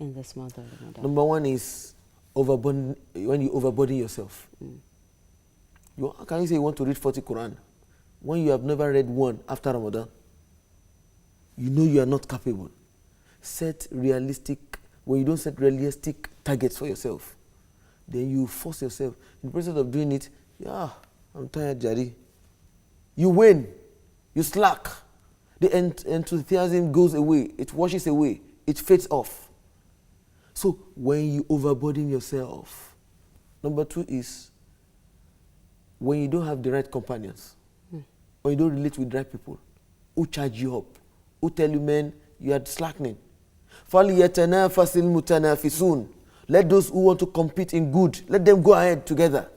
in this month of Ramadan? Number one is when you overburden yourself. How can you say you want to read 40 Quran when you have never read one after Ramadan? You know you are not capable. When you don't set realistic targets for yourself, then you force yourself. In the process of doing it, I'm tired, Jari. You wane, you slack. The enthusiasm goes away, it washes away, it fades off. So when you overburden yourself, number two is when you don't have the right companions, when you don't relate with the right people, who charge you up, who tell you, man, you are slackening. فَلْيَتَنَافَسِ الْمُتَنَافِسُونَ. Let those who want to compete in good, let them go ahead together.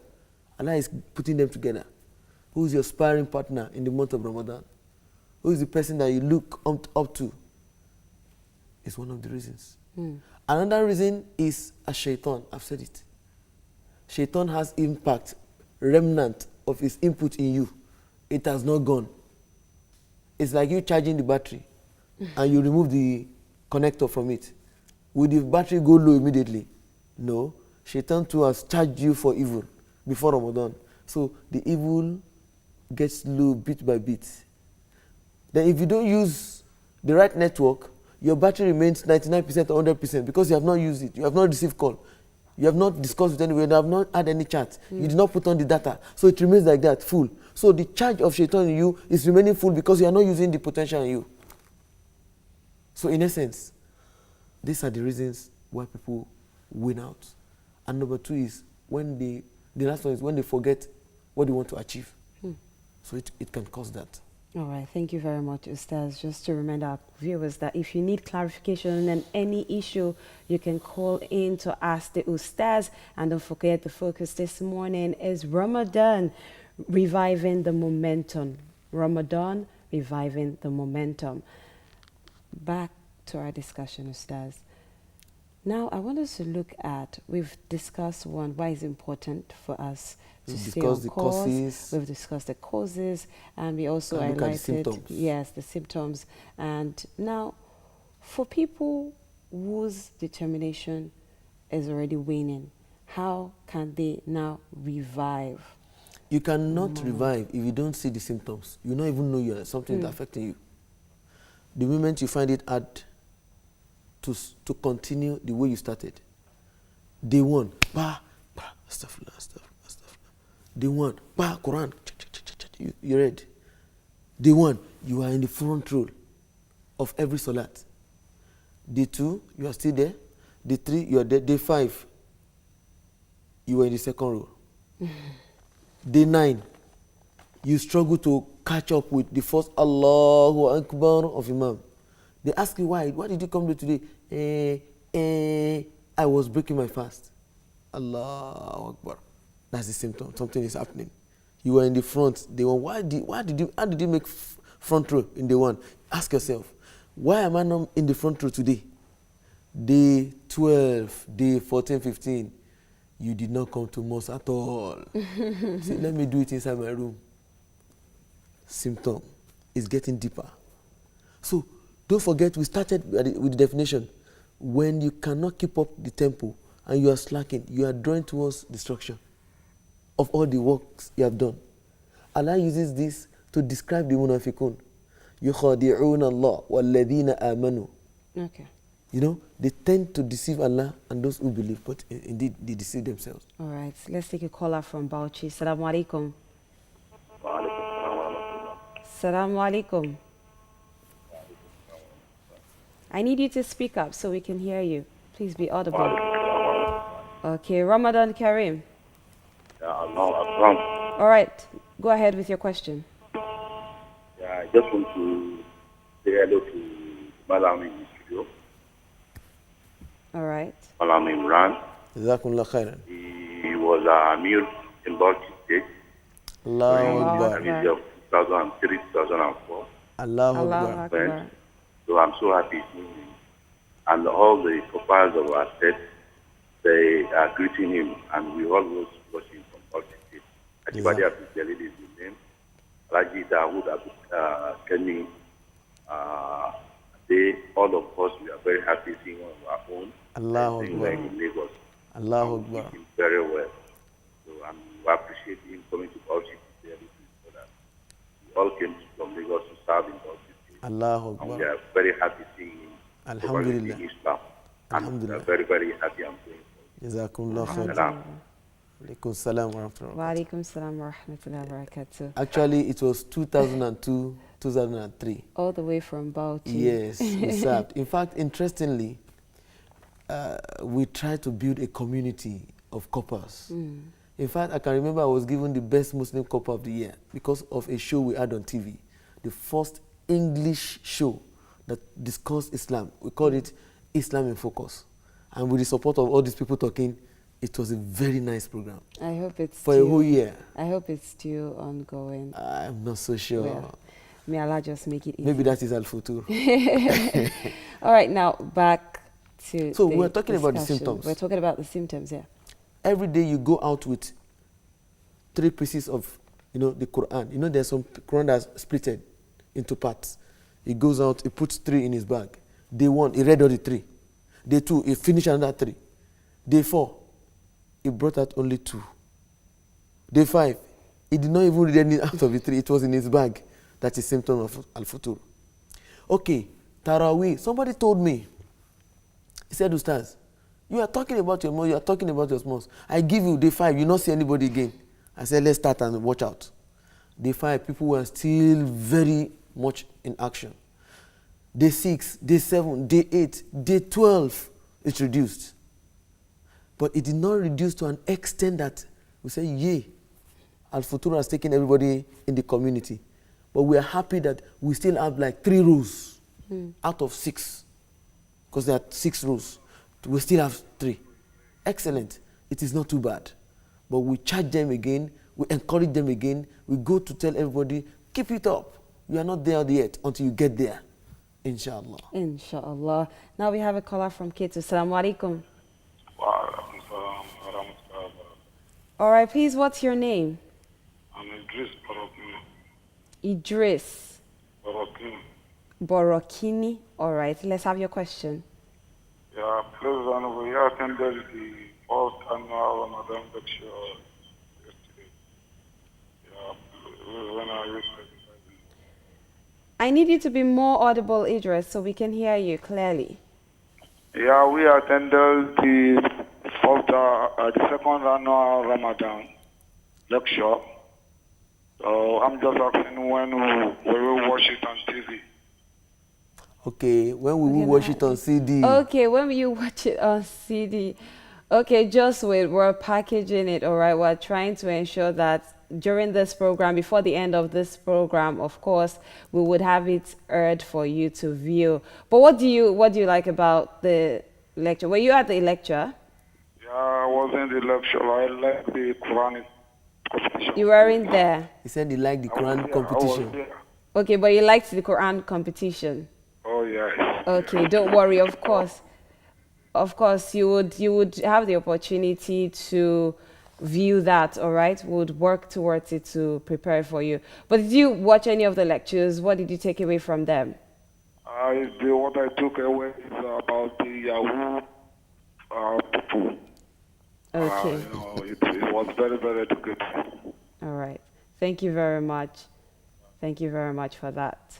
Allah is putting them together. Who is your sparring partner in the month of Ramadan? Who is the person that you look up to? It's one of the reasons. Another reason is a shaitan. I've said it. Shaitan has impact, remnant of his input in you. It has not gone. It's like you charging the battery and you remove the connector from it. Will the battery go low immediately? No. Shaitan too has charged you for evil before Ramadan. So the evil gets low bit by bit. Then if you don't use the right network, your battery remains 99% or 100% because you have not used it. You have not received call. You have not discussed with anyone. You have not had any chat. You did not put on the data. So it remains like that, full. So the charge of shaitan in you is remaining full because you are not using the potential in you. So in essence, these are the reasons why people win out. And number two is the last one is when they forget what they want to achieve. So it can cause that. All right, thank you very much, Ustaz. Just to remind our viewers that if you need clarification on any issue, you can call in to ask the Ustaz. And don't forget, the focus this morning is Ramadan, reviving the momentum. Ramadan, reviving the momentum. Back to our discussion, Ustaz. Now, I want us to look at, we've discussed why it's important for us to stay on course. We've discussed the causes, and we also highlighted, the symptoms. And now, for people whose determination is already waning, how can they now revive? You cannot revive if you don't see the symptoms. You don't even know something is affecting you. The moment you find it hard to continue the way you started, day one, astaghfirullah. Day one, Quran, you read. Day one, you are in the front row of every salat. Day two, you are still there. Day three, you are there. Day five, you are in the second row. Day 9, you struggle to catch up with the first Allahu Akbar of Imam. They ask you why. Why did you come here today? I was breaking my fast. Allahu Akbar. That's the symptom. Something is happening. You were in the front. Day one. How did you make front row in day one? Ask yourself, why am I not in the front row today? Day 12, day 14, 15. You did not come to mosque at all. See, let me do it inside my room. Symptom is getting deeper. So don't forget, we started with the definition. When you cannot keep up the tempo and you are slacking, you are drawing towards destruction of all the works you have done. Allah uses this to describe the munafiqun. يُخَادِعُونَ اللَّهَ وَالَّذِينَ آمَنُوا. Okay. You know, they tend to deceive Allah and those who believe, but indeed they deceive themselves. All right, let's take a caller from Bauchi. Assalamu alaikum. Assalamu alaikum. I need you to speak up so we can hear you. Please be audible. Okay, Ramadan Kareem. All right, go ahead with your question. Yeah, I just want to say hello to Malam in the studio. All right. Malam Imran. Jazakumullah khairan. He was a Amir in Bauchi State. Allahu Akbar. In 2003, 2004. Allahu Akbar. So I'm so happy seeing him. And all the profiles of our state, they are greeting him, and we always watch him from Bauchi State. Everybody has been telling his name. Raji Dawood Kenny. All of us, we are very happy seeing one of our own Allahu I think we're Akbar. in Lagos. Allahu And we Akbar. meet him very well. So we appreciate him coming to Bauchi today so that we all came from Lagos to serve in Bauchi. Allahu And Akbar. we are very happy seeing him propagating Alhamdulillah. Islam. And we are Alhamdulillah. very, very happy and praying Jazakumullah for him. khair. Salam. Alaikum salam wa rahmatullahi wa Wa barakatuh. alaikum salam wa rahmatullahi wa barakatuh. Actually, it was 2002, 2003. All the way from Bauchi. Yes, we served. In fact, interestingly, we tried to build a community of coppers. In fact, I can remember I was given the best Muslim copper of the year because of a show we had on TV, the first English show that discussed Islam. We called it Islam in Focus. And with the support of all these people talking, it was a very nice program. I hope it's For a whole year. I hope it's still ongoing. I'm not so sure. Well, may Allah just make it easy. Maybe that is Al-Futur. All right, now back to So the we're talking about the discussion. symptoms. We're talking about the symptoms, yeah. Every day you go out with 3 pieces of, the Quran. There's some Quran that's splitted into parts. He goes out, he puts 3 in his bag. Day 1, he read all the 3. Day 2, he finished another 3. Day 4, he brought out only 2. Day 5, he did not even read any out of the 3. It was in his bag. That is symptom of Al-Futur. Okay, Taraweeh. Somebody told me, he said, Ustaz, you are talking about your mosque, you are talking about your mosque. I give you day 5, you not see anybody again. I said, let's start and watch out. Day 5, people were still very much in action. Day 6, day 7, day 8, day 12, it's reduced. But it did not reduce to an extent that we say, yay, Al-Futur has taken everybody in the community. But we are happy that we still have like 3 rows out of 6. Because there are 6 rows. We still have 3. Excellent. It is not too bad. But we charge them again. We encourage them again. We go to tell everybody, keep it up. You are not there yet until you get there. Inshallah. Inshallah. Now we have a caller from Ketu. Assalamu alaikum. All right, please, what's your name? I'm Idris Barokini. Idris Barokini. Borokini. All right, let's have your question. Yeah, President, we attended the fourth annual Ramadan lecture yesterday. Yeah, when I used I need you to be more audible, Idris, so we can hear you clearly. Yeah, we attended the fourth, the second annual Ramadan lecture. So I'm just asking when we will watch it on TV. Okay, when we will watch it on CD. Okay, when you watch it on CD. Okay, just wait. We're packaging it, all right? We're trying to ensure that during this program, before the end of this program, of course, we would have it aired for you to view. But what do you like about the lecture? Were you at the lecture? Yeah, I was in the lecture. I like the Quranic competition. You weren't there. He said he liked the I was Quran there, competition. I was there. Okay, but you liked the Quran competition. Oh, yes. Okay, don't worry. Of course, you would have the opportunity to view that. All right, we would work towards it to prepare for you. But did you watch any of the lectures? What did you take away from them? What I took away is about the Yahoo people. Okay. It was very, very educative. All right. Thank you very much. Thank you very much for that.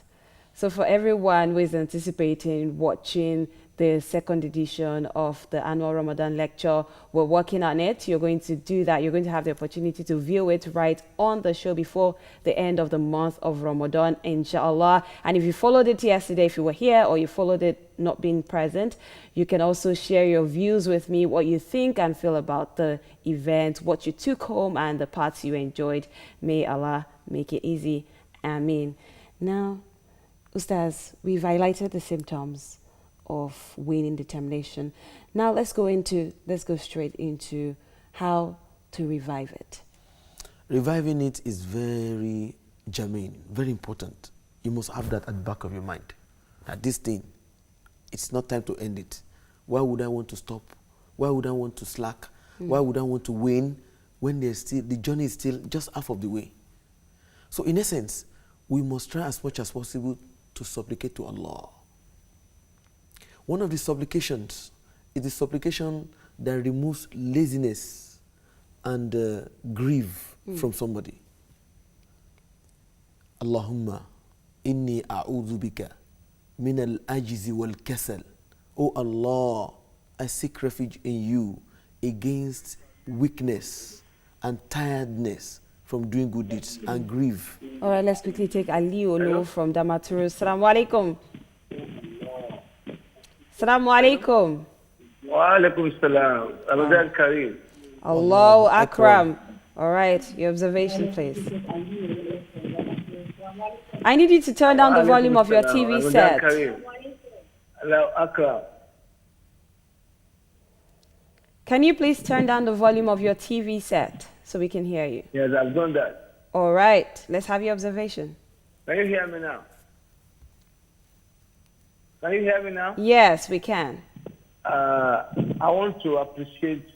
So for everyone who is anticipating watching the second edition of the annual Ramadan lecture, we're working on it. You're going to do that. You're going to have the opportunity to view it right on the show before the end of the month of Ramadan, inshallah. And if you followed it yesterday, if you were here, or you followed it not being present, you can also share your views with me, what you think and feel about the event, what you took home, and the parts you enjoyed. May Allah make it easy. Ameen. Now, Ustaz, we've highlighted the symptoms of winning determination. Now let's go straight into how to revive it. Reviving it is very germane, very important. You must have that at the back of your mind. That this thing, it's not time to end it. Why would I want to stop? Why would I want to slack? Why would I want to win when the journey is still just half of the way? So in essence, we must try as much as possible to supplicate to Allah. One of the supplications it is supplication that removes laziness and grief from somebody. Allahumma inni a'udhu bika min al-ajzi wal-kasal. Oh Allah, I seek refuge in you against weakness and tiredness from doing good deeds and grief. All right, let's quickly take Ali Olo from Damaturu. Assalamu alaikum. Assalamu alaikum. Wa alaikum salam. Ramadan Kareem. Allahu Akram. All right, your observation, please. I need you to turn down the volume of your TV set. Allahu Akram. Can you please turn down the volume of your TV set so we can hear you? Yes, I've done that. All right, let's have your observation. Can you hear me now? Can you hear me now? Yes, we can. I want to appreciate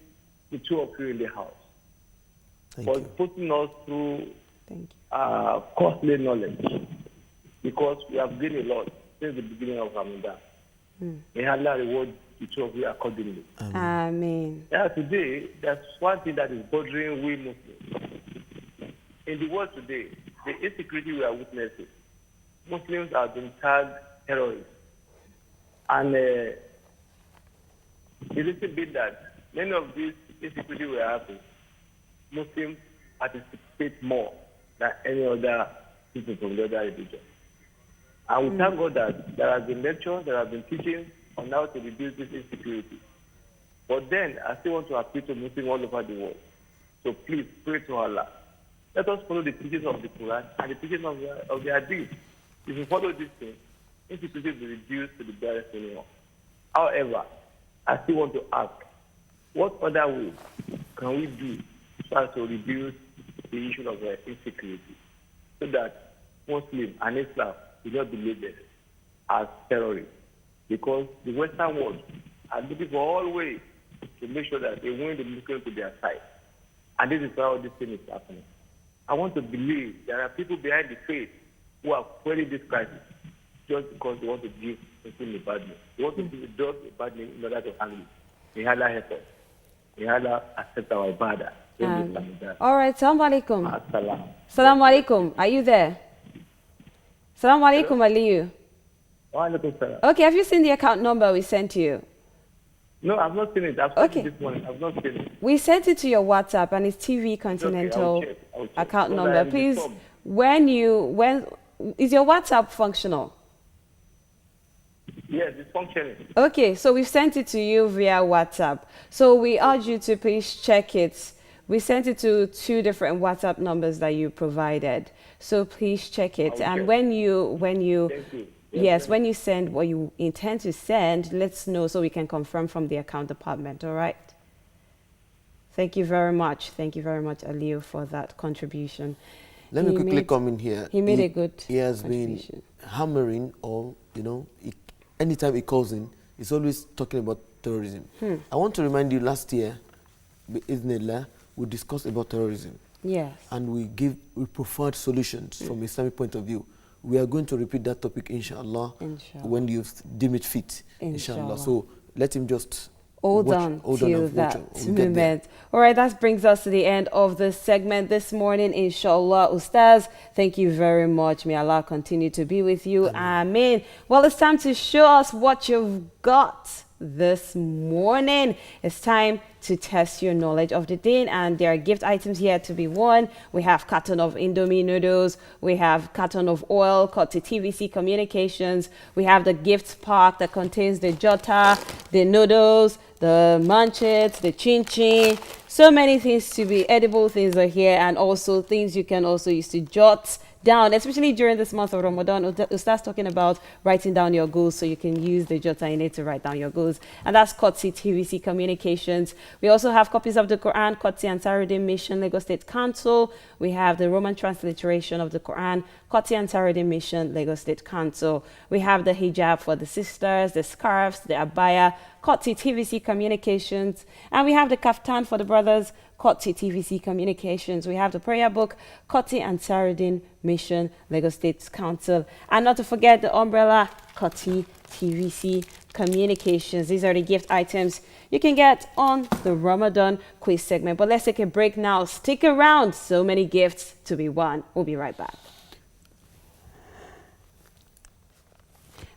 the two of you in the house for putting us through costly knowledge, because we have gained a lot since the beginning of Ramadan. May Allah reward the two of you accordingly. Amen. Yeah, today, there's one thing that is bothering we Muslims. In the world today, the insecurity we are witnessing, Muslims have been tagged terrorists. And it is a bit that many of these insecurity we are having, Muslims participate more than any other people from the other religion. And we thank God that there have been lectures, there have been teachings on how to reduce this insecurity. But then, I still want to appeal to Muslims all over the world. So please, pray to Allah. Let us follow the teachings of the Quran and the teachings of the Hadith. If we follow these things, insecurity will be reduced to the barest minimum. However, I still want to ask, what other ways can we do so as to reduce the issue of insecurity, so that Muslims and Islam will not be labeled as terrorists? Because the Western world are looking for all ways to make sure that they win the Muslims to their side. And this is how this thing is happening. I want to believe there are people behind the faith who are fueling this crisis just because they want to give Muslims a bad name. They want to give us a bad name in order to handle it. May Allah help us. May Allah accept our ibadah. All right, Assalamu alaikum. As-salam. Assalamu alaikum. Are you there? Assalamu alaikum, Aliyu. Wa alaikum salam. Okay, have you seen the account number we sent you? No, I've not seen it. I've seen it this morning. I've not seen it. We sent it to your WhatsApp, and it's TV Continental Okay, I'll check. account So number. Please, when is your WhatsApp functional? Yes, it's functioning. Okay, so we've sent it to you via WhatsApp. So we urge you to please check it. We sent it to 2 different WhatsApp numbers that you provided. So please check it. And when you Thank you. yes, when you send what you intend to send, let's know so we can confirm from the account department. All right. Thank you very much. Thank you very much, Aliyu, for that contribution. Let me quickly come in here. He made a good He has been hammering, or anytime he calls in, he's always talking about terrorism. I want to remind you, last year, Bismillah, we discussed about terrorism. Yes. And we preferred solutions from Islamic point of view. We are going to repeat that topic, inshallah, when you deem it fit, inshallah. So let him just hold on till that moment. All right, that brings us to the end of this segment this morning, inshallah. Ustaz, thank you very much. May Allah continue to be with you. Ameen. Well, it's time to show us what you've got this morning. It's time to test your knowledge of the day, and there are gift items here to be won. We have carton of Indomie noodles, we have carton of oil cut to TVC Communications, we have the gift pack that contains the jota, the noodles, the manchets, the chin chin. So many things to be edible things are here, and also things you can also use to jot down, especially during this month of Ramadan. Ustaz talking about writing down your goals, so you can use the jota in it to write down your goals. And that's courtesy TVC Communications. We also have copies of the Quran, courtesy Ansarudin Mission, Lagos State Council. We have the Roman transliteration of the Quran, courtesy Ansarudin Mission, Lagos State Council. We have the hijab for the sisters, the scarves, the abaya, courtesy TVC Communications. And we have the kaftan for the brothers, courtesy TVC Communications. We have the prayer book, courtesy Ansarudin Mission, Lagos State Council. And not to forget the umbrella, courtesy TVC Communications. These are the gift items you can get on the Ramadan quiz segment. But let's take a break now. Stick around. So many gifts to be won. We'll be right back.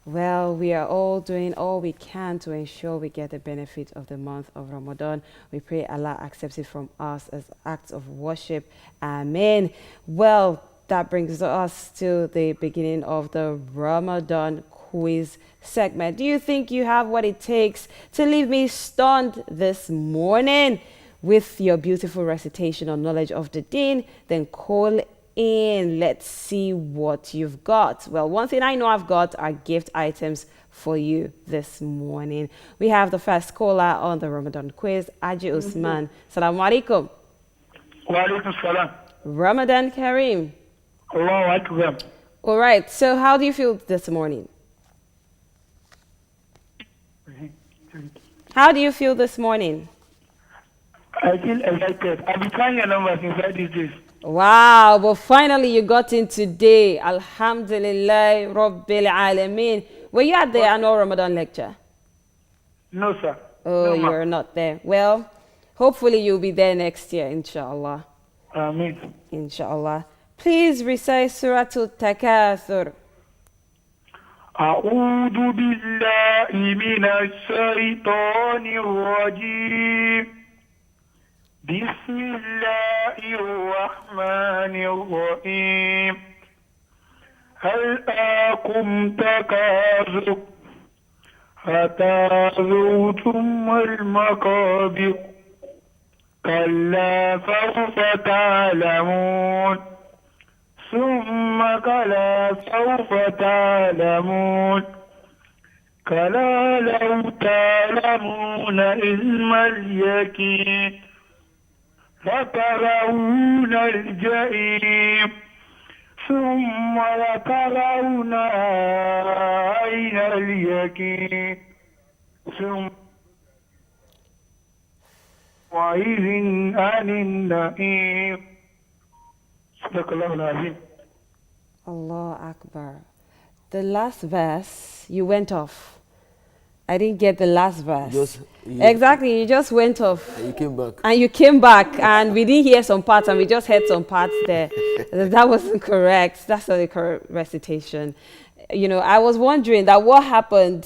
Well, we are all doing all we can to ensure we get the benefit of the month of Ramadan. We pray Allah accepts it from us as acts of worship. Amen. Well, that brings us to the beginning of the Ramadan quiz segment. Do you think you have what it takes to leave me stunned this morning with your beautiful recitation or knowledge of the deen? Then call in. Let's see what you've got. Well, one thing I know I've got are gift items for you this morning. We have the first caller on the Ramadan quiz, Aji Usman. Salaam alaikum. Wa alaikum salam. Ramadan Kareem. Allahu Akbar. All right, so how do you feel this morning? How do you feel this morning? I feel excited. I've been trying your numbers inside these days. Wow, but finally you got in today. Alhamdulillah Rabbil Alameen. Were you at the annual Ramadan lecture? No, sir. Oh, No, ma. you're not there. Well, hopefully you'll be there next year, inshallah. Ameen. Inshallah. Please recite Surah Al-Takathur. أعوذ بالله من الشيطان الرجيم بسم الله الرحمن الرحيم هل آكم تكاثر حتى زرتم المقابر كلا سوف تعلمون ثم كلا سوف تعلمون كلا لو تعلمون علم اليقين لترون الجحيم ثم لترون عين اليقين ثم وإذ عن النعيم صدق الله العظيم. Allah Akbar. The last verse, you went off. I didn't get the last verse. Exactly, you just went off. And you came back. And you came back, and we didn't hear some parts, and we just heard some parts there. That wasn't correct. That's not the correct recitation. You know, I was wondering that what happened.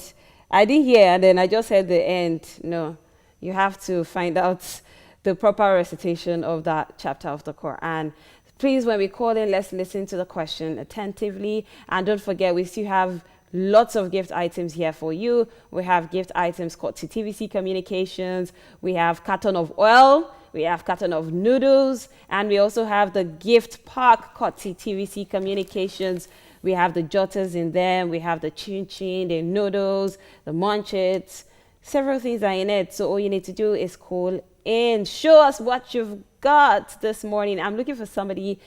I didn't hear, and then I just heard the end. No, you have to find out the proper recitation of that chapter of the Quran. Please, when we call in, let's listen to the question attentively. And don't forget, we still have lots of gift items here for you. We have gift items called TVC Communications. We have carton of oil. We have carton of noodles. And we also have the gift pack called TVC Communications. We have the jotters in them. We have the chin-chin, the noodles, the munchets. Several things are in it. So all you need to do is call in. Show us what you've got this morning. I'm looking for somebody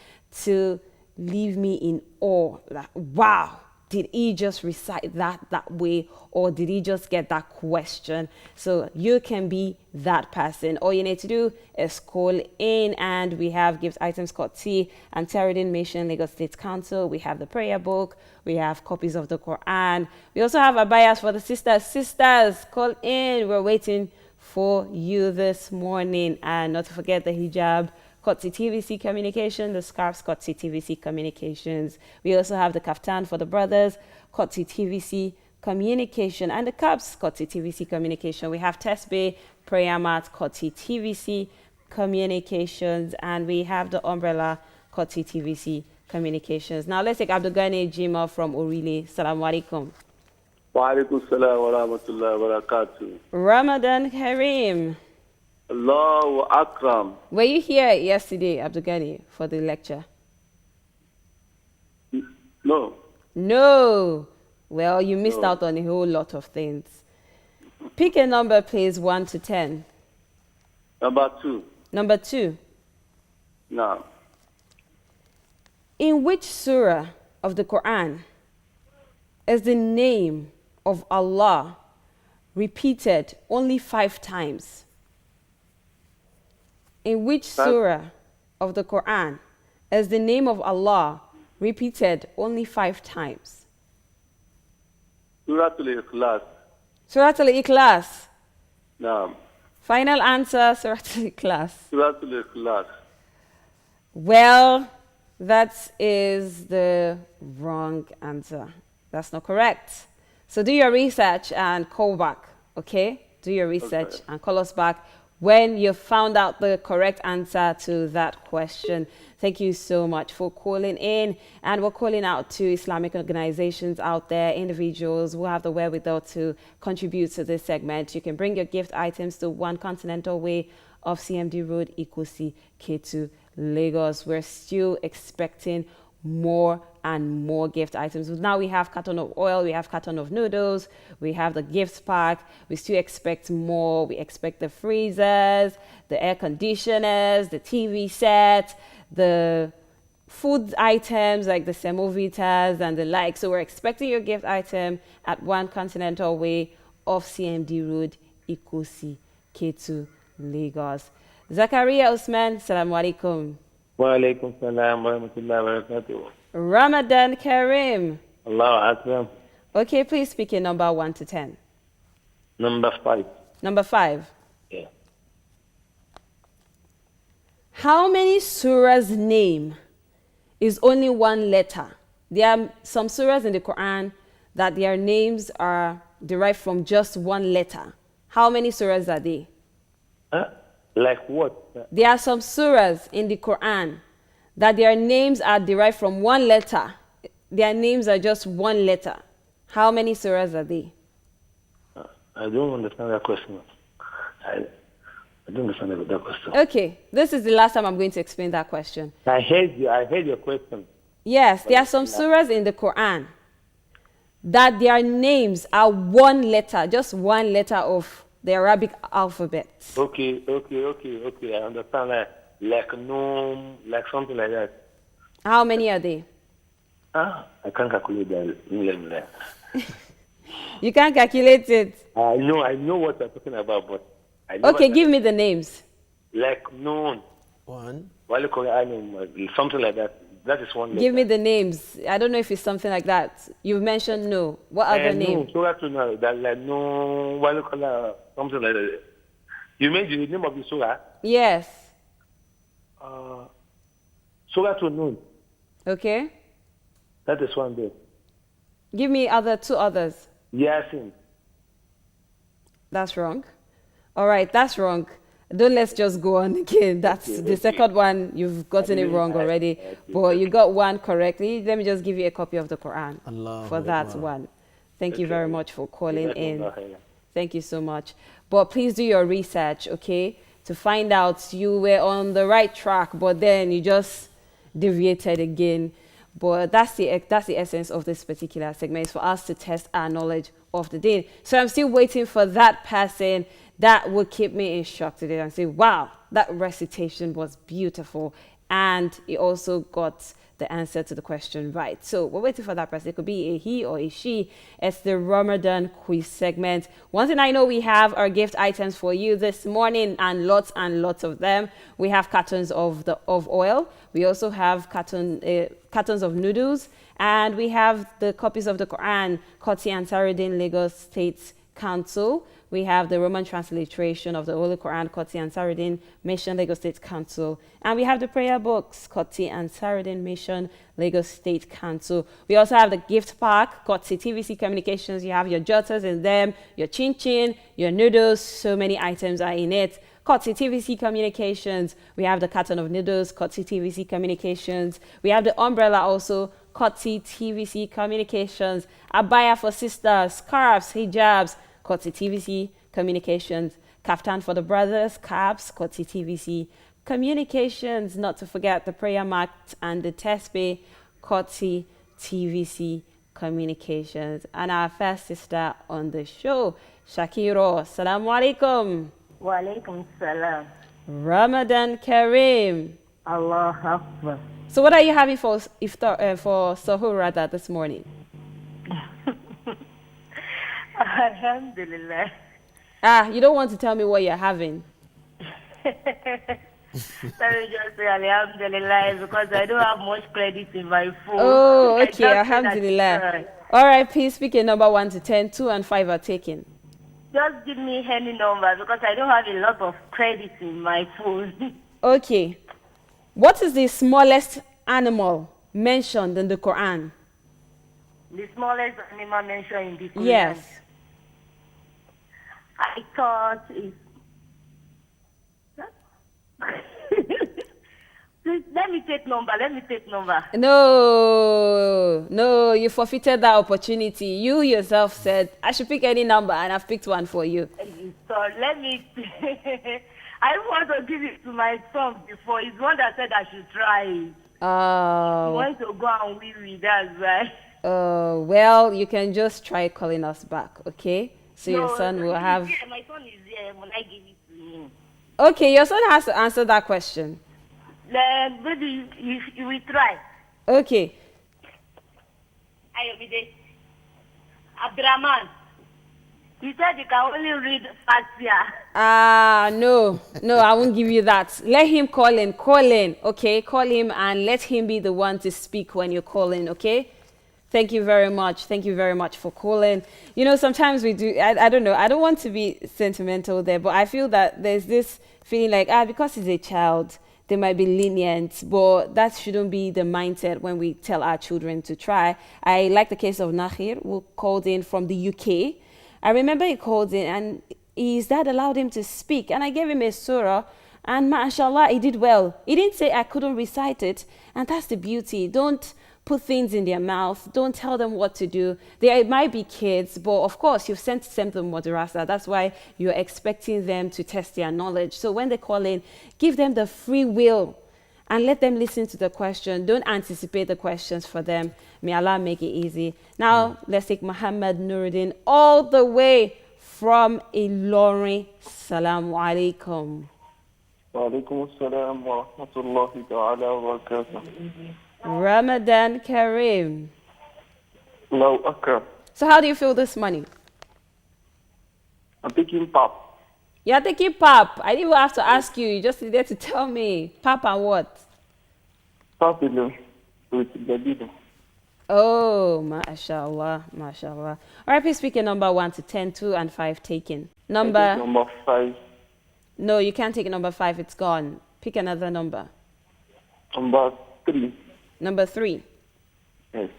to leave me in awe. Like, wow, did he just recite that way, or did he just get that question? So you can be that person. All you need to do is call in, and we have gift items called tea and Teradin Mission, Lagos State Council. We have the prayer book. We have copies of the Quran. We also have abayas for the sisters. Sisters, call in. We're waiting for you this morning. And not to forget the hijab, Kotsi TVC Communication, the scarves, Kotsi TVC Communications. We also have the kaftan for the brothers, Kotsi TVC Communication, and the cups, Kotsi TVC Communication. We have Tesbih, prayer mat, Kotsi TVC Communications, and we have the umbrella, Kotsi TVC Communications. Now let's take Abdul Ghani Jima from Orile. Assalamu alaikum. Wa alaikum salam wa rahmatullahi wa barakatuh. Ramadan Kareem. Allahu Akram. Were you here yesterday, Abdul Ghani, for the lecture? No. No. Well, you missed out on a whole lot of things. Pick a number, please, 1 to 10. Number 2. Number 2. No. In which surah of the Quran is the name of Allah repeated only 5 times? In which surah of the Quran is the name of Allah repeated only 5 times? Suratul Ikhlas. Surat al-Ikhlas. Naam. Final answer, Surat al-Ikhlas. Surat al-Ikhlas. Well, that is the wrong answer. That's not correct. So do your research and call back, okay? Do your research and call us back when you found out the correct answer to that question. Thank you so much for calling in. And we're calling out to Islamic organizations out there, individuals who have the wherewithal to contribute to this segment. You can bring your gift items to 1 Continental Way of CMD Road, Ikosi, K2, Lagos. We're still expecting more and more gift items. Now we have carton of oil, we have carton of noodles, we have the gift pack. We still expect more. We expect the freezers, the air conditioners, the TV set, the food items like the semovitas and the like. So we're expecting your gift item at 1 Continental Way off CMD Road, Ikosi, K2, Lagos. Zakaria Usman, Assalamu alaikum. Wa alaikum salam wa rahmatullahi wa barakatuh. Ramadan Karim. Allahu Akbar. Okay, please speak in number 1 to 10. Number 5. Number 5. Yeah. How many surahs name is only one letter? There are some surahs in the Quran that their names are derived from just one letter. How many surahs are they? Like what? There are some surahs in the Quran that their names are derived from one letter. Their names are just one letter. How many surahs are they? I don't understand that question. I don't understand that question. Okay, this is the last time I'm going to explain that question. I heard your question. Yes, there are some surahs in the Quran that their names are one letter, just one letter of the Arabic alphabet. Okay. I understand. Like Noom, like something like that. How many are they? I can't calculate that. You can't calculate it. I know what you're talking about, but Okay, give me the names. Like Noon. One. Something like that. That is one letter. Give me the names. I don't know if it's something like that. You've mentioned no. What other name? No, Surah to know that like no, something like that. You mean the name of the surah? Yes. Surah to Noon. Okay. That is one there. Give me two others. Yasin. That's wrong. All right, that's wrong. Don't let's just go on again. That's the second one. You've gotten it wrong already. But you got one correctly. Let me just give you a copy of the Quran for that one. Thank you very much for calling in. Thank you so much. But please do your research, okay, to find out you were on the right track, but then you just deviated again. But that's the essence of this particular segment, is for us to test our knowledge of the deen. So I'm still waiting for that person that would keep me in shock today and say, wow, that recitation was beautiful. And he also got the answer to the question right. So we're waiting for that person. It could be a he or a she. It's the Ramadan quiz segment. One thing I know, we have our gift items for you this morning, and lots of them. We have cartons of oil. We also have cartons of noodles. And we have the copies of the Quran, Koti and Saruddin, Lagos State Council. We have the Roman transliteration of the Holy Quran, Koti and Saruddin, Mission, Lagos State Council. And we have the prayer books, Koti and Saruddin, Mission, Lagos State Council. We also have the gift pack, Koti TVC Communications. You have your jotters in them, your chin-chin, your noodles. So many items are in it. Koti TVC Communications. We have the carton of noodles, Koti TVC Communications. We have the umbrella also, Koti TVC Communications. Abaya for sisters, scarves, hijabs, Koti TVC Communications. Kaftan for the brothers, caps, Koti TVC Communications. Not to forget the prayer mat and the tesbih, Koti TVC Communications. And our first sister on the show, Shakiro. Assalamu alaikum. Wa alaikum salam. Ramadan Karim. Allah Akbar. So what are you having for iftar, for sahur rather, this morning? Alhamdulillah. You don't want to tell me what you're having. Let me just say Alhamdulillah, because I don't have much credit in my phone. Oh, okay, Alhamdulillah. All right, please speak a number 1 to 10. 2 and 5 are taken. Just give me any number because I don't have a lot of credit in my phone. Okay. What is the smallest animal mentioned in the Quran? The smallest animal mentioned in the Quran. Yes. I thought it's... Please, let me take number. No, you forfeited that opportunity. You yourself said I should pick any number, and I've picked one for you. So let me... I want to give it to my son before. He's the one that said I should try it. He wants to go and wee, that's right. Well, you can just try calling us back, okay? So No, your son will have... Yeah, my son is here when I give it to him. Okay, your son has to answer that question. Maybe you will try. Okay. Ayomide. Abdurrahman. You said you can only read Fatiha. No, I won't give you that. Let him call in, okay? Call him and let him be the one to speak when you call in, okay? Thank you very much for calling. You know, sometimes we do, I don't know, I don't want to be sentimental there, but I feel that there's this feeling like, because he's a child, they might be lenient, but that shouldn't be the mindset when we tell our children to try. I like the case of Nahir, who called in from the UK. I remember he called in and his dad allowed him to speak, and I gave him a surah, and mashallah, he did well. He didn't say I couldn't recite it, and that's the beauty. Don't put things in their mouth. Don't tell them what to do. They might be kids, but of course, you've sent them to madrasa. That's why you're expecting them to test their knowledge. So when they call in, give them the free will and let them listen to the question. Don't anticipate the questions for them. May Allah make it easy. Now, let's take Muhammad Nuruddin all the way from Ilori. Salamu alaikum. Wa alaikum assalam wa rahmatullahi ta'ala wa barakatuh. Ramadan Kareem. Allahu Akbar. So how do you feel this morning? I'm taking pap. You're taking pap. I didn't even have to ask you. You just needed to tell me. Pap and what? Pap with the Oh, mashallah, mashallah. All right, please pick a number 1 to 10, 2 and 5 taken. Number 5. No, you can't take number 5. It's gone. Pick another number. Number 3. Number 3. Yes.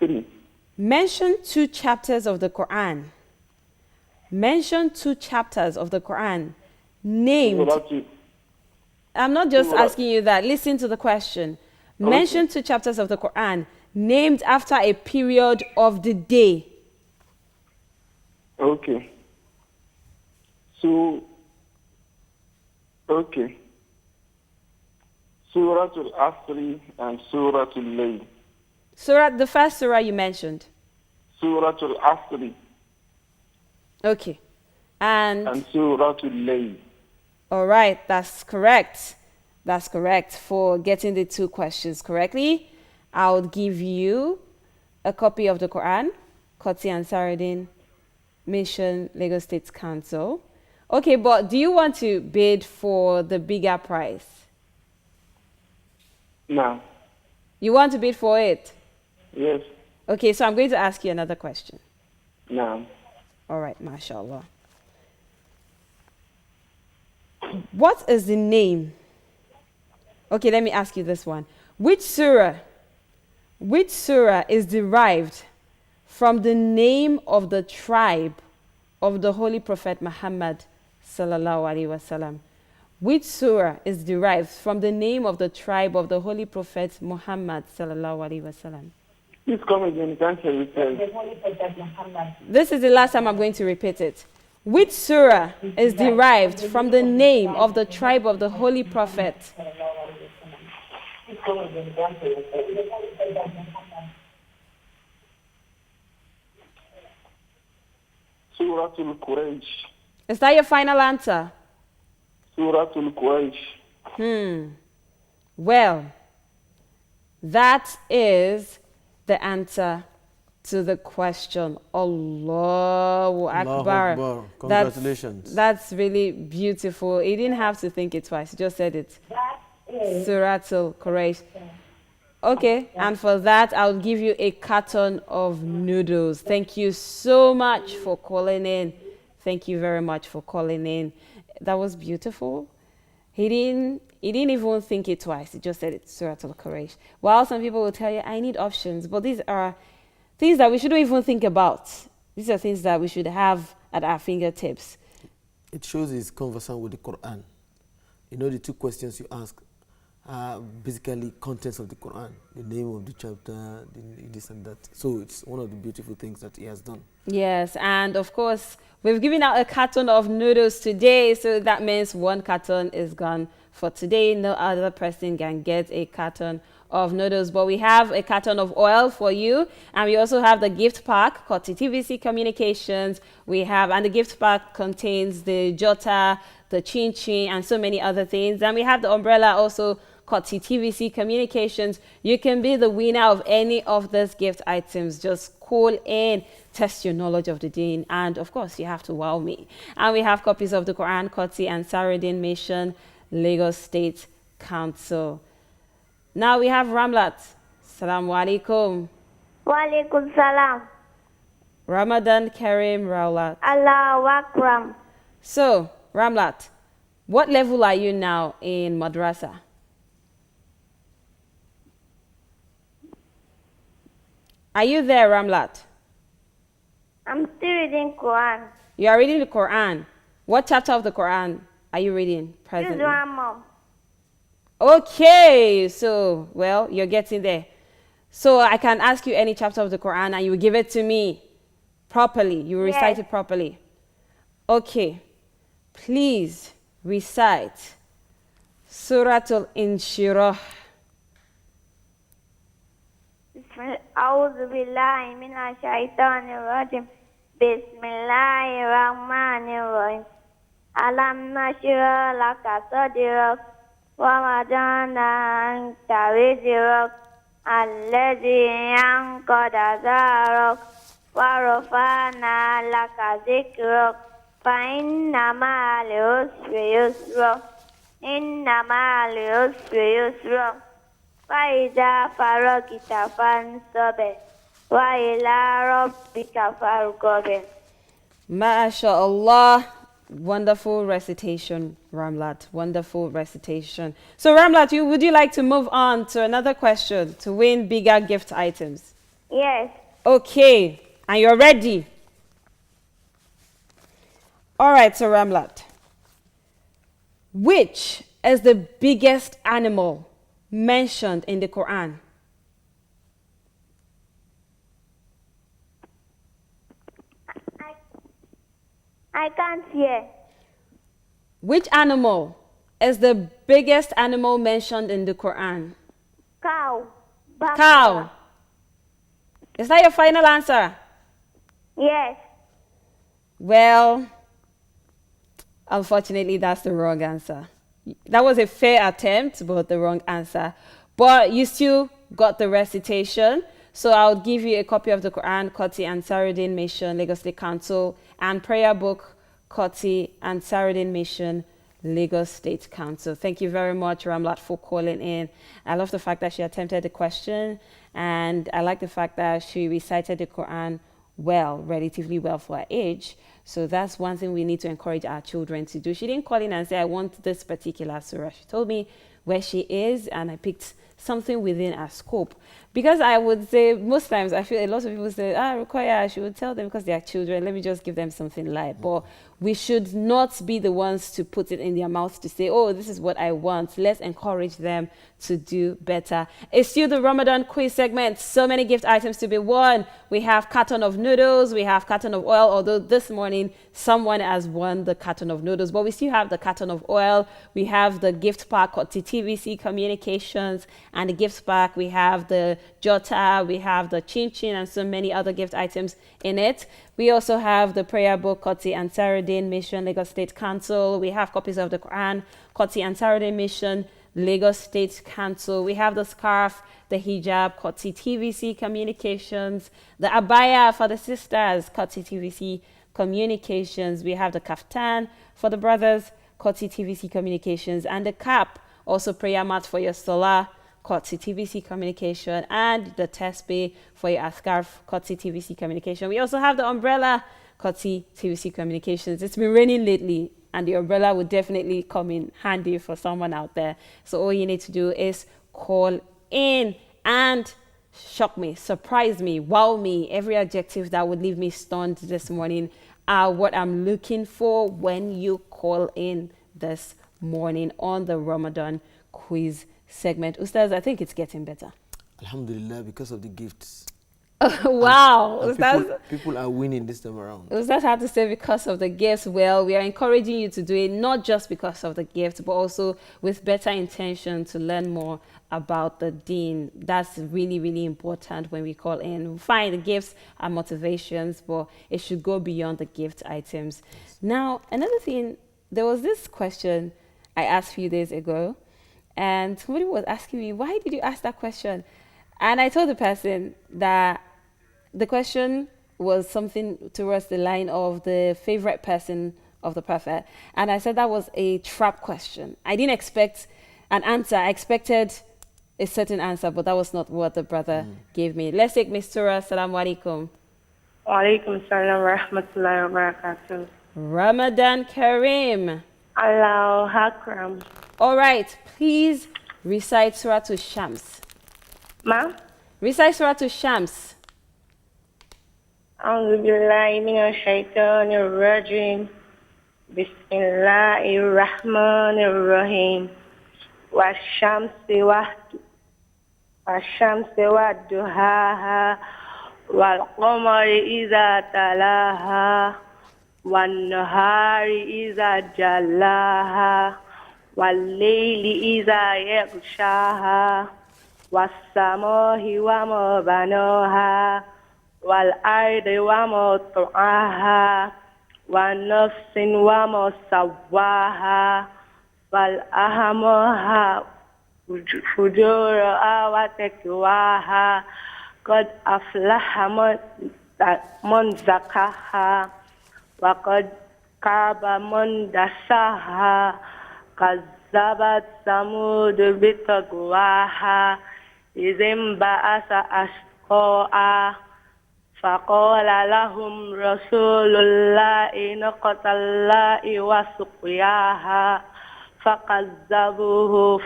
3. Mention 2 chapters of the Quran. Mention 2 chapters of the Quran named. I'm not just asking you that. Listen to the question. Okay. Mention 2 chapters of the Quran named after a period of the day. Okay. Okay. Surah Al-Asri and Surah Al-Layl. The first surah you mentioned. Surah Al-Asri. Okay. And Surah Al-Layl. All right, that's correct. That's correct. For getting the 2 questions correctly, I would give you a copy of the Quran, Koti Ansarudin, Mission, Lagos State Council. Okay, but do you want to bid for the bigger prize? No. You want to bid for it? Yes. Okay, so I'm going to ask you another question. No. All right, mashallah. What is the name? Okay, let me ask you this one. Which surah is derived from the name of the tribe of the Holy Prophet Muhammad sallallahu alaihi wasallam? Which surah is derived from the name of the tribe of the Holy Prophet Muhammad sallallahu alaihi wasallam? Please come again. You can't hear it. This is the last time I'm going to repeat it. Which surah is derived from the name of the tribe of the Holy Prophet? Surah Al-Quraysh. Is that your final answer? Surah Al-Quraysh. Well, that is the answer to the question. Allahu Akbar. Congratulations. That's really beautiful. He didn't have to think it twice. He just said it. Surah Al-Quraysh. Okay, and for that, I'll give you a carton of noodles. Thank you so much for calling in. Thank you very much for calling in. That was beautiful. He didn't even think it twice. He just said it Surah Al-Quraysh. While some people will tell you, I need options, but these are things that we shouldn't even think about. These are things that we should have at our fingertips. It shows he's conversant with the Quran. You know, the two questions you ask are basically contents of the Quran, the name of the chapter, this and that. So it's one of the beautiful things that he has done. Yes, and of course, we've given out a carton of noodles today, so that means one carton is gone for today. No other person can get a carton of noodles, but we have a carton of oil for you, and we also have the gift pack called TVC Communications. And the gift pack contains the jota, the chin chin, and so many other things. And we have the umbrella also called TVC Communications. You can be the winner of any of these gift items. Just call in, test your knowledge of the deen, and of course you have to wow me. And we have copies of the Quran, Qur'an, and Saruddin Mission, Lagos State Council. Now we have Ramlat. Assalamu alaikum. Wa alaikum salam. Ramadan Kareem Ramlat. Allahu Akram. So, Ramlat, what level are you now in madrasa? Are you there, Ramlat? I'm still reading Quran. You are reading the Quran. What chapter of the Quran are you reading presently? This one, Mom. Okay, so, well, you're getting there. So I can ask you any chapter of the Quran and you will give it to me properly. You will recite it properly. Okay, please recite Suratul Inshirah. أعوذ بالله من الشيطان الرجيم بسم الله الرحمن الرحيم ألم نشرح لك صدرك ووضعنا عنك وزرك الذي أنقض ظهرك ورفعنا لك ذكرك فإن مع العسر يسرا إن مع العسر يسرا فإذا فرغت فانصب وإلى ربك فارغب. MashaAllah. Wonderful recitation, Ramlat. Wonderful recitation. So, Ramlat, would you like to move on to another question to win bigger gift items? Yes. Okay. And you're ready? All right, so Ramlat. Which is the biggest animal mentioned in the Quran? I can't hear. Which animal is the biggest animal mentioned in the Quran? Cow. Cow. Is that your final answer? Yes. Well, unfortunately, that's the wrong answer. That was a fair attempt, but the wrong answer. But you still got the recitation. So I'll give you a copy of the Quran, Qur'an, and Saruddin Mission, Lagos State Council, and prayer book, Qur'an, and Saruddin Mission, Lagos State Council. Thank you very much, Ramlat, for calling in. I love the fact that she attempted the question, and I like the fact that she recited the Quran well, relatively well for her age. So that's one thing we need to encourage our children to do. She didn't call in and say, I want this particular surah. She told me where she is, and I picked something within our scope. Because I would say, most times, I feel a lot of people say, Ruqayyah, she would tell them because they are children, let me just give them something light. But we should not be the ones to put it in their mouths to say, oh, this is what I want. Let's encourage them to do better. It's still the Ramadan quiz segment. So many gift items to be won. We have carton of noodles. We have carton of oil, although this morning someone has won the carton of noodles. But we still have the carton of oil. We have the gift pack called TVC Communications. And the gift pack, we have the jota, we have the chin chin, and so many other gift items in it. We also have the prayer book, Qur'an and Saruddin Mission, Lagos State Council. We have copies of the Quran, Qur'an and Saruddin Mission, Lagos State Council. We have the scarf, the hijab, Qur'an TVC Communications, the abaya for the sisters, Qur'an TVC Communications. We have the kaftan for the brothers, Qur'an TVC Communications, and the cap, also prayer mat for your salah, Kotsi TVC Communication, and the Tespe for your scarf, Kotsi TVC Communication. We also have the umbrella, Kotsi TVC Communications. It's been raining lately, and the umbrella would definitely come in handy for someone out there. So all you need to do is call in and shock me, surprise me, wow me. Every adjective that would leave me stunned this morning are what I'm looking for when you call in this morning on the Ramadan quiz segment. Ustaz, I think it's getting better. Alhamdulillah, because of the gifts. Wow. And people are winning this time around. Ustaz had to say because of the gifts. Well, we are encouraging you to do it not just because of the gifts, but also with better intention to learn more about the deen. That's really, really important when we call in. Fine, the gifts are motivations, but it should go beyond the gift items. Now, another thing, there was this question I asked a few days ago, and somebody was asking me, why did you ask that question? And I told the person that the question was something towards the line of the favorite person of the Prophet. And I said that was a trap question. I didn't expect an answer. I expected a certain answer, but that was not what the brother gave me. Let's take Miss Tura. Assalamu alaikum. Wa alaikum salam wa rahmatullahi wa barakatuh. Ramadan Kareem. Allahu Akram. All right, please recite Surah to Shams. Ma? Recite Surah to Shams. أعوذ بالله من الشيطان الرجيم بسم الله الرحمن الرحيم والشمس وضحاها والقمر إذا تلاها والنهار إذا جلاها والليل إذا يغشاها والسماء وما بناها والأرض وما طحاها والنفس وما سواها فألهمها فجورها وتقواها قد أفلح من زكاها وقد خاب من دساها كذبت ثمود بتقواها إذ انبعث أشقاها فقال لهم رسول الله ناقة الله وسقياها فكذبوه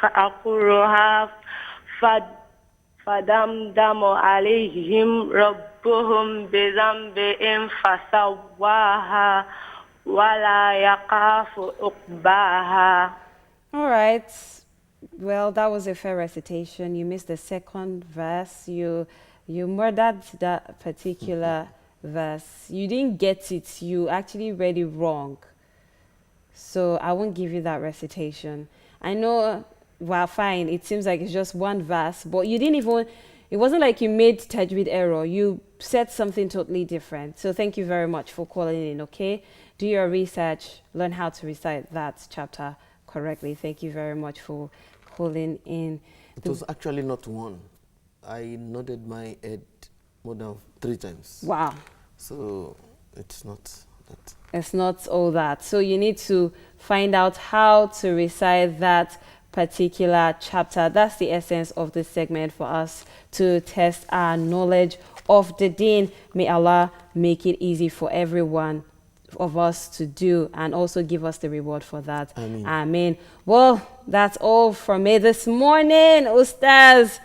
فعقروها فدمدم عليهم ربهم بذنبهم فسواها ولا يخاف عقباها. All right. Well, that was a fair recitation. You missed the second verse. You murdered that particular verse. You didn't get it. You actually read it wrong. So I won't give you that recitation. I know, well, fine. It seems like it's just one verse, but you didn't even, it wasn't like you made tajweed error. You said something totally different. So thank you very much for calling in, okay? Do your research. Learn how to recite that chapter correctly. Thank you very much for calling in. It was actually not one. I nodded my head more than 3 times. Wow. So it's not that. It's not all that. So you need to find out how to recite that particular chapter. That's the essence of this segment for us to test our knowledge of the deen. May Allah make it easy for everyone of us to do and also give us the reward for that. Ameen. Amen. Well, that's all from me this morning, Ustaz.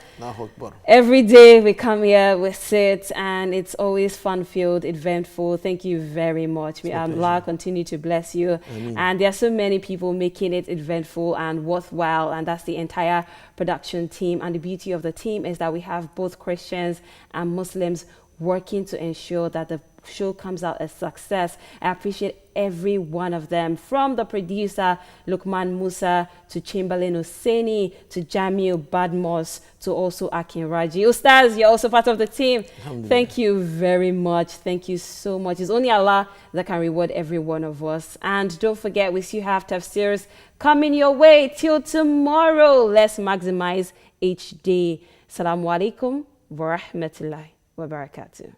Every day we come here, we sit, and it's always fun-filled, eventful. Thank you very much. May Allah continue to bless you. Ameen. And there are so many people making it eventful and worthwhile, and that's the entire production team. And the beauty of the team is that we have both Christians and Muslims working to ensure that the show comes out a success. I appreciate every one of them, from the producer Lukman Musa to Chamberlain Hosseini to Jamil Badmos to also Akin Raji. Ustaz, you're also part of the team. Thank you very much. Thank you so much. It's only Allah that can reward every one of us. And don't forget, we still have tafsirs coming your way till tomorrow. Let's maximize each day. Assalamu alaikum wa rahmatullahi wa barakatuh.